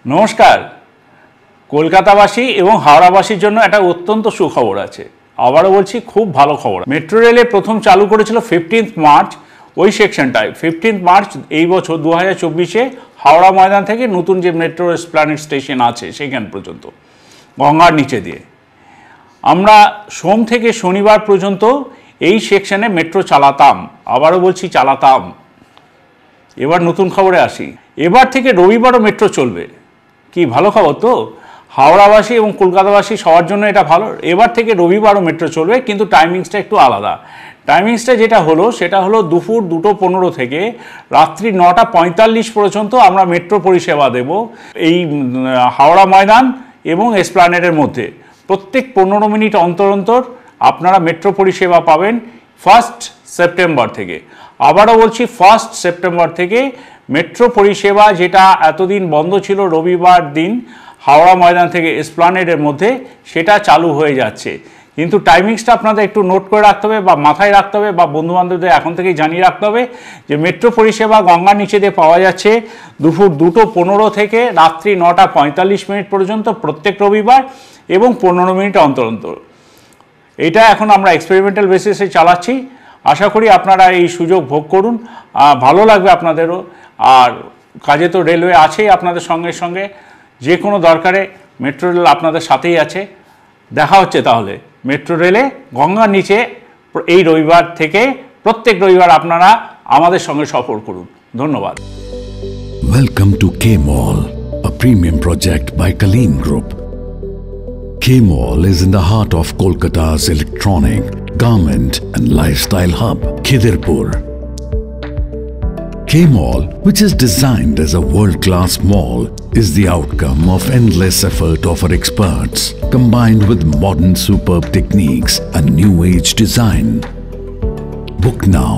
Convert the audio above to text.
নমস্কার। কলকাতাবাসী এবং হাওড়াবাসীর জন্য একটা অত্যন্ত সুখবর আছে। আবারও বলছি, খুব ভালো খবর। মেট্রো রেলে প্রথম চালু করেছিল 15 মার্চ। ওই সেকশনটায় 15 মার্চ এই বছর 2024-এ হাওড়া ময়দান থেকে নতুন যে মেট্রো এসপ্ল্যানেড স্টেশন আছে সেখান পর্যন্ত গঙ্গার নিচে দিয়ে আমরা সোম থেকে শনিবার পর্যন্ত এই সেকশনে মেট্রো চালাতাম। আবারও বলছি, চালাতাম। এবার নতুন খবরে আসি। এবার থেকে রবিবারও মেট্রো চলবে। কি ভালো খবর তো! হাওড়াবাসী এবং কলকাতাবাসী সবার জন্য এটা ভালো। এবার থেকে রবিবারও মেট্রো চলবে, কিন্তু টাইমিংসটা একটু আলাদা। টাইমিংসটা যেটা হলো সেটা হলো দুপুর 2:15 থেকে রাত্রি 9:45 পর্যন্ত আমরা মেট্রো পরিষেবা দেব এই হাওড়া ময়দান এবং এসপ্ল্যানেডের মধ্যে। প্রত্যেক 15 মিনিট অন্তর অন্তর আপনারা মেট্রো পরিষেবা পাবেন 1 সেপ্টেম্বর থেকে। আবারও বলছি, 1 সেপ্টেম্বর থেকে মেট্রো পরিষেবা, যেটা এতদিন বন্ধ ছিল রবিবার দিন হাওড়া ময়দান থেকে এসপ্ল্যানেডের মধ্যে, সেটা চালু হয়ে যাচ্ছে। কিন্তু টাইমিংসটা আপনাদের একটু নোট করে রাখতে হবে বা মাথায় রাখতে হবে বা বন্ধুবান্ধবদের এখন থেকেই জানিয়ে রাখতে হবে যে মেট্রো পরিষেবা গঙ্গার নিচে দিয়ে পাওয়া যাচ্ছে দুপুর 2:15 থেকে রাত্রি 9:45 পর্যন্ত প্রত্যেক রবিবার এবং 15 মিনিট অন্তর অন্তর। এটা এখন আমরা এক্সপেরিমেন্টাল বেসিসে চালাচ্ছি। আশা করি আপনারা এই সুযোগ ভোগ করুন, ভালো লাগবে আপনাদেরও। আর কাজে তো রেলওয়ে আছেই আপনাদের সঙ্গে সঙ্গে, যে কোনো দরকারে মেট্রো রেল আপনাদের সাথেই আছে। দেখা হচ্ছে তাহলে মেট্রো রেলে গঙ্গার নিচে এই রবিবার থেকে। প্রত্যেক রবিবার আপনারা আমাদের সঙ্গে সফর করুন। ধন্যবাদ। Welcome to K-Mall, a premium project by Kaleen Group. K-Mall is in the heart of Kolkata's electronic, garment and lifestyle hub, Khidirpur. K-Mall, which is designed as a world-class mall, is the outcome of endless effort of our experts, combined with modern superb techniques and new age design. Book now